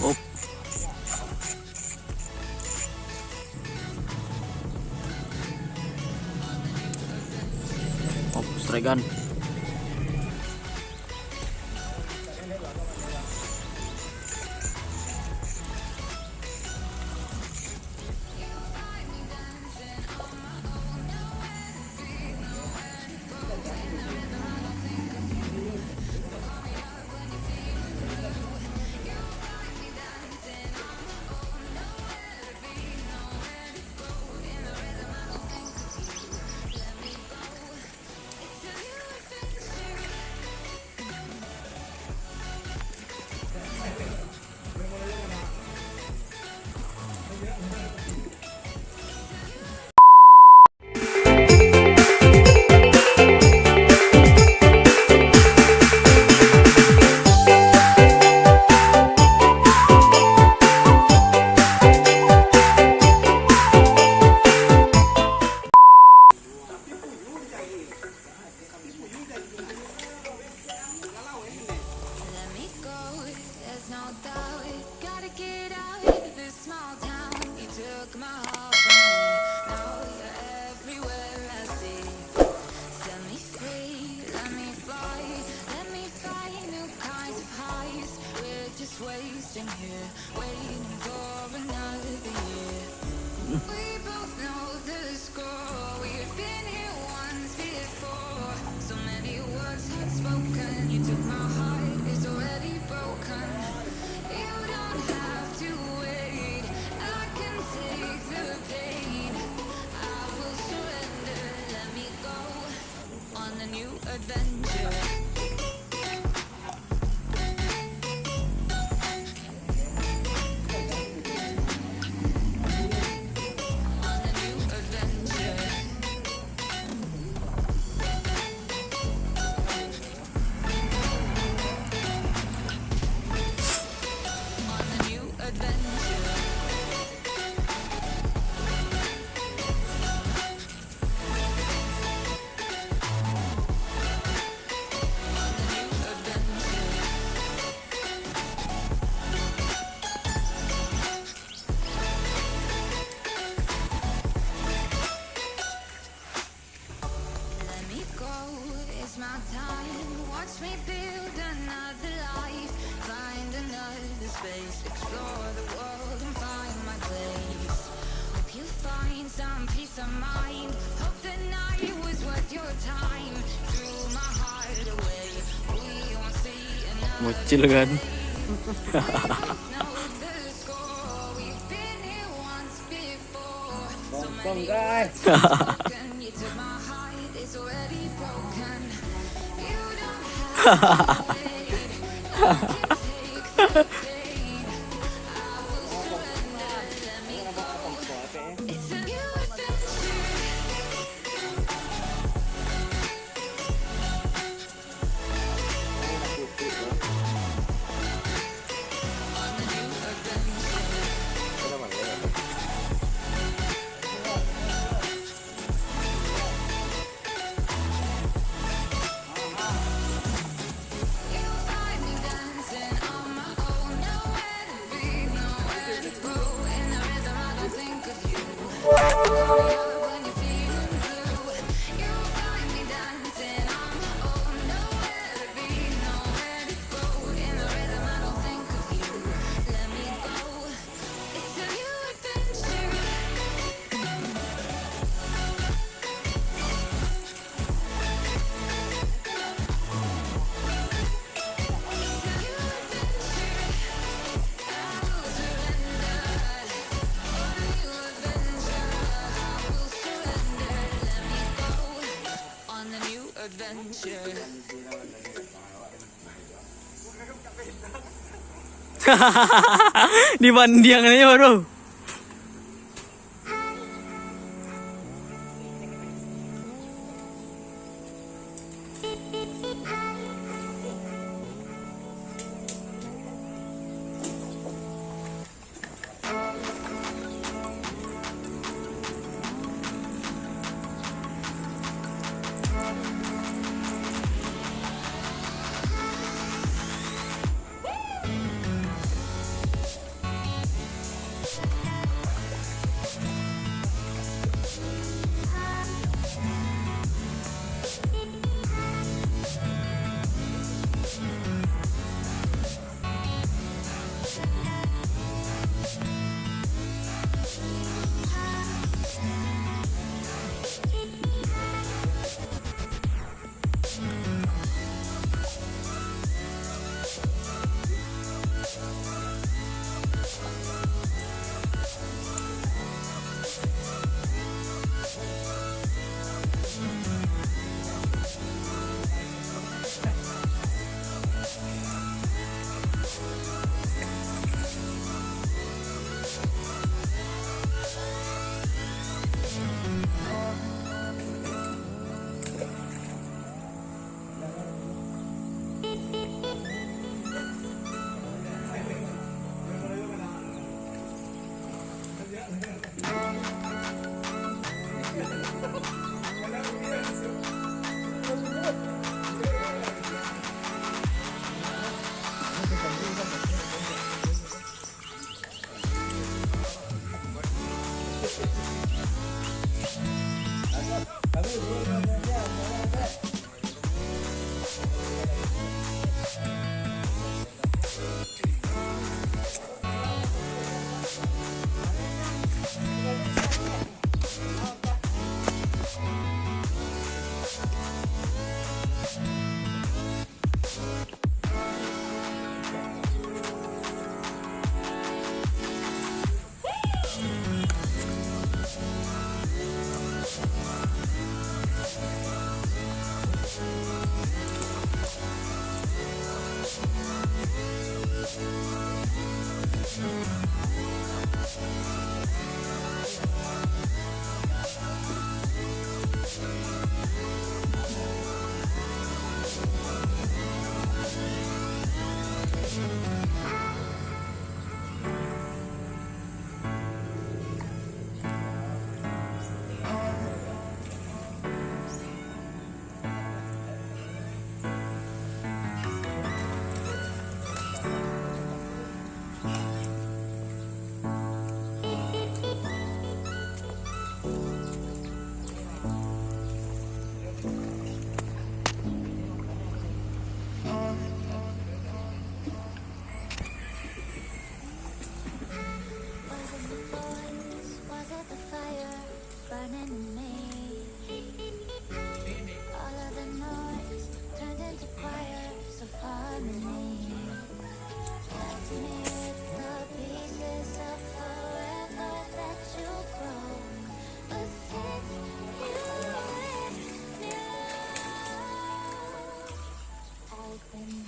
Up. Up, strike gun. Mucil kan. Bong guys. Di bandiangannya bro. Was it the fire burning in me? All of the noise turned into choirs of harmony. Left me with the pieces of forever that you broke. But since you left me alone, I've been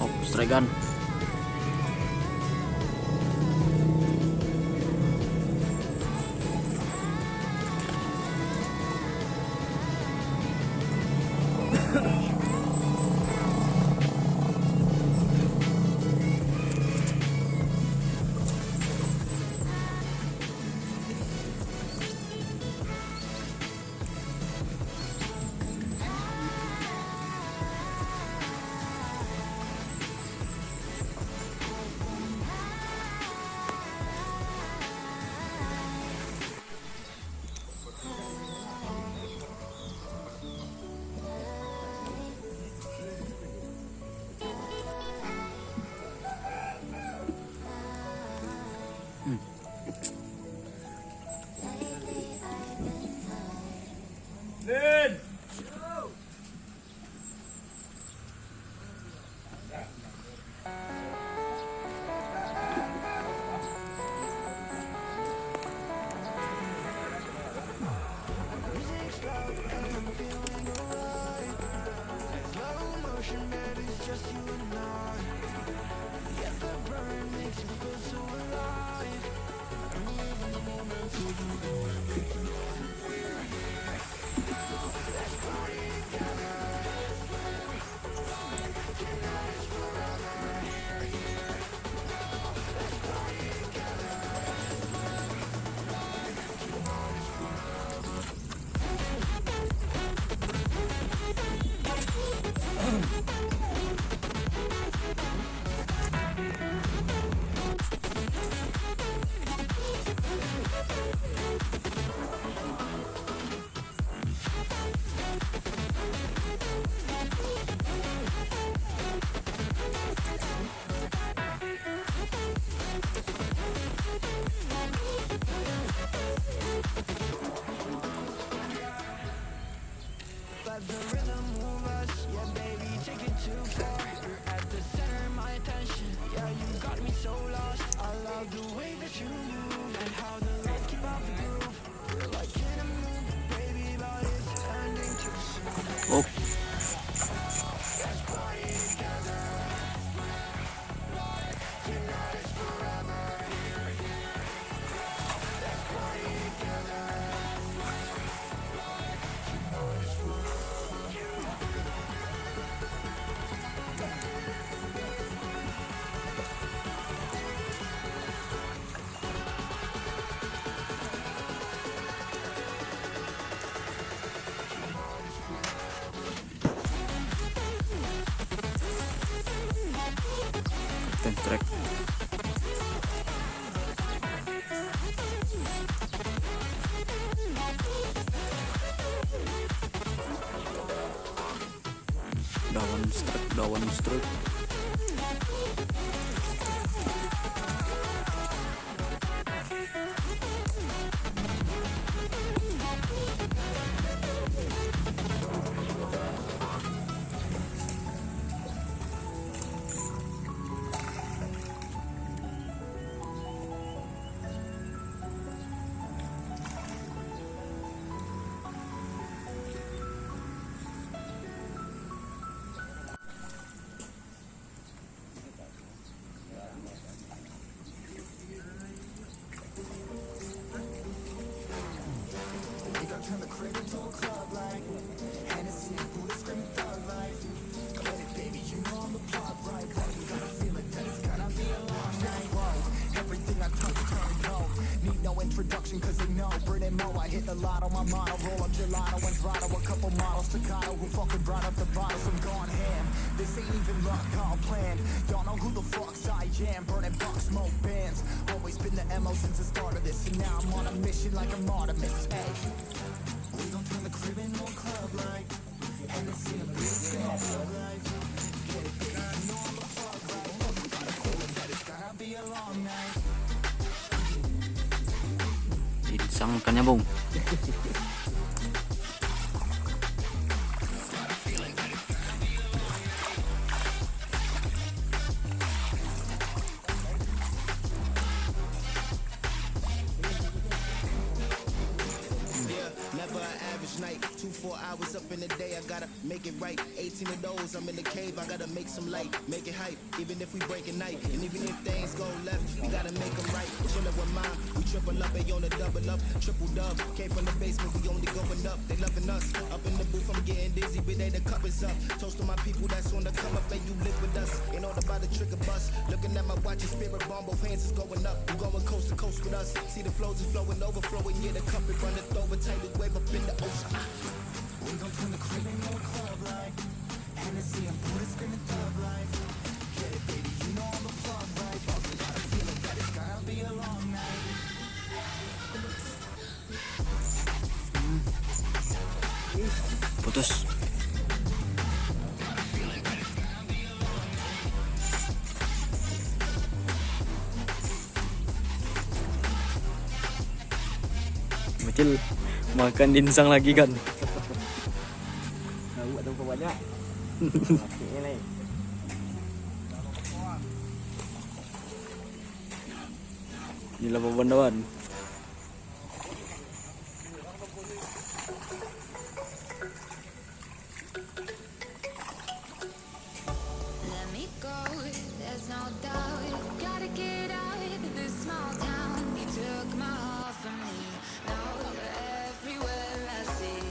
Oh, strike gun. Oh. Ten track. Dawan strike. hit the lotto, my motto, roll up gelato and throttle a couple models staccato who fucking brought up the bottles. I'm gone ham. This ain't even luck, all planned. Y'all know who the fucks I am. Burning bucks, smoke bands. Always been the MO since the start of this, and now I'm on a mission like I'm Artemis. Hey, we gon' turn the crib into a club like Hennessy and Blitz and life. Get it, baby, you know I'm the plug, right? Got a feeling that it's gonna be a long night. Isang kanyabong. Never an average night. 2-4 hours up in the day, I gotta make it right. 18 of those, I'm in the cave, I gotta make some light, make it hype. Even if we break a night, and even if things go left, we gotta make them right. Chillin' with mine, we triple up, they on the double up, triple dub. Came from the basement, we only going up. They loving us. Up in the booth, I'm getting dizzy, but they the cup is up. Toast to my people that's on the come up, and you live with us. Ain't all about the trick of bus. Looking at my watch, your spirit bomb, both hands is going up. You going coast to coast with us. See the flows is flowing, overflowing, yeah, the cup it runneth over, tidal wave up in the ocean. We gon' turn the crib into a club like Hennessy and Blitz in the club life. Get it, baby, you know I'm the plug, right? Got a feeling that it's gonna be a long night. Putus. Bocil makan dinsang lagi kan? Buat tempat banyak. Ini ni. Inilah pabandawan. Let me go, there's no doubt. Gotta get out of this small town. You took my heart from me. Now you're everywhere I see.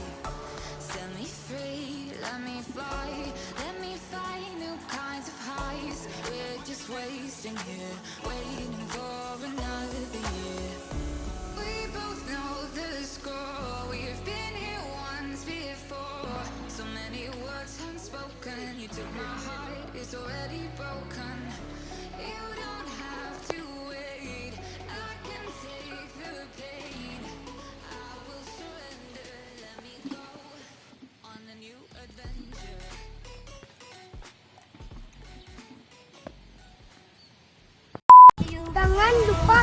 Set me free, let me fly. Let me find new kinds of highs. We're just wasting here, waiting for another year. We both know the score. We've been here once before. So many words unspoken. You took my heart, it's already broken. You don't have to wait. I can take the pain. I will surrender. Let me go on a new adventure. Jangan lupa